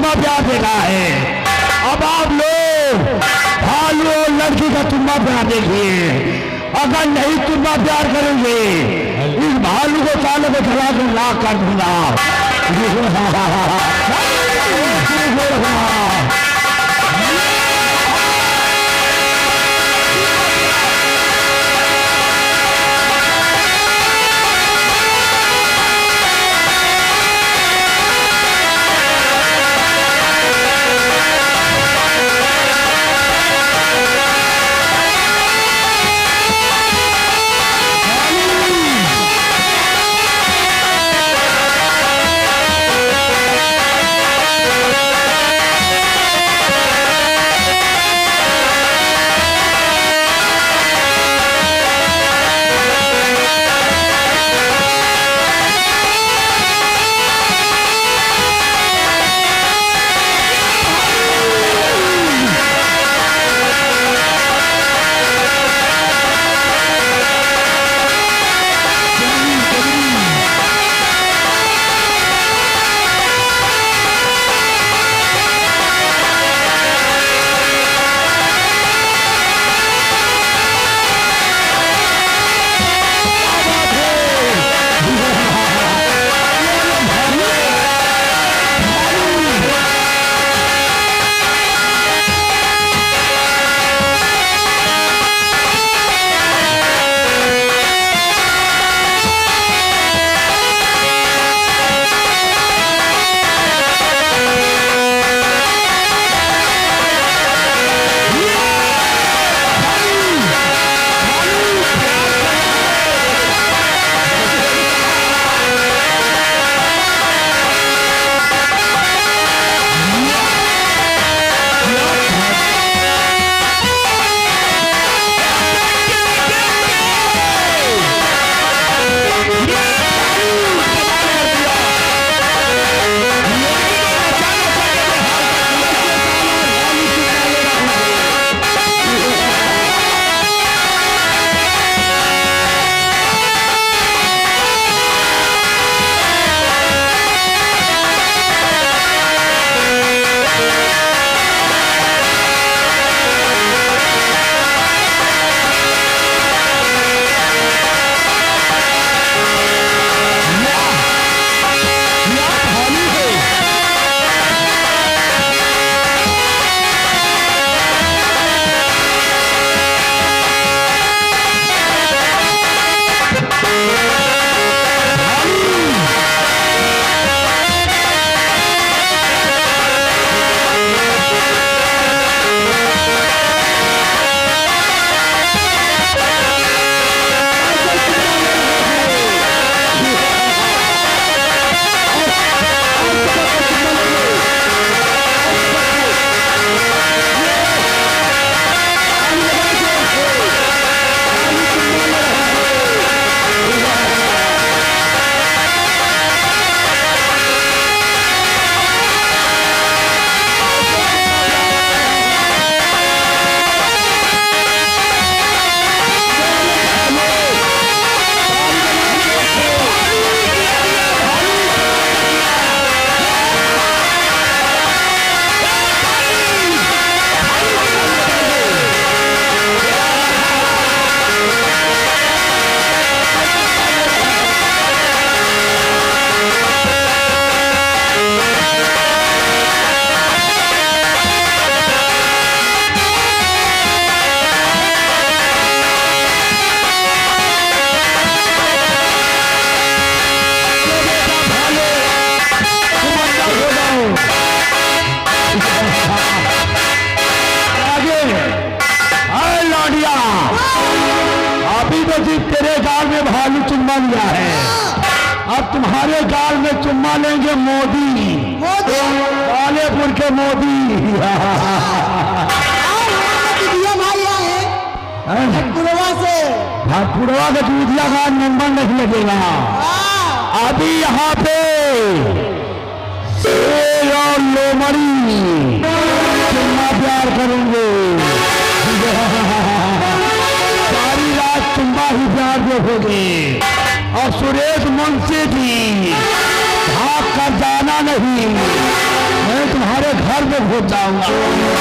चुम्मा प्यार देखा है। अब आप लोग भालू और लड़की का चुम्मा प्यार देखिए। अगर नहीं चुम्मा प्यार करेंगे इस भालू को चाले को चला कर लाख कर दूंगा। तेरे गाल में भालू चुम्मा लिया है, अब तुम्हारे गाल में चुम्मा लेंगे मोदी, कालेपुर के मोदी। भाटपुरवा का दूधिया का नंबर नहीं लगेगा। अभी यहाँ पे शेर और लोमड़ी चुम्मा प्यार करेंगे, सारी रात चुम्मा ही प्यार देखोगे। और सुरेश मुंशी जी भाग कर जाना नहीं, मैं तुम्हारे घर में घुस जाऊंगा।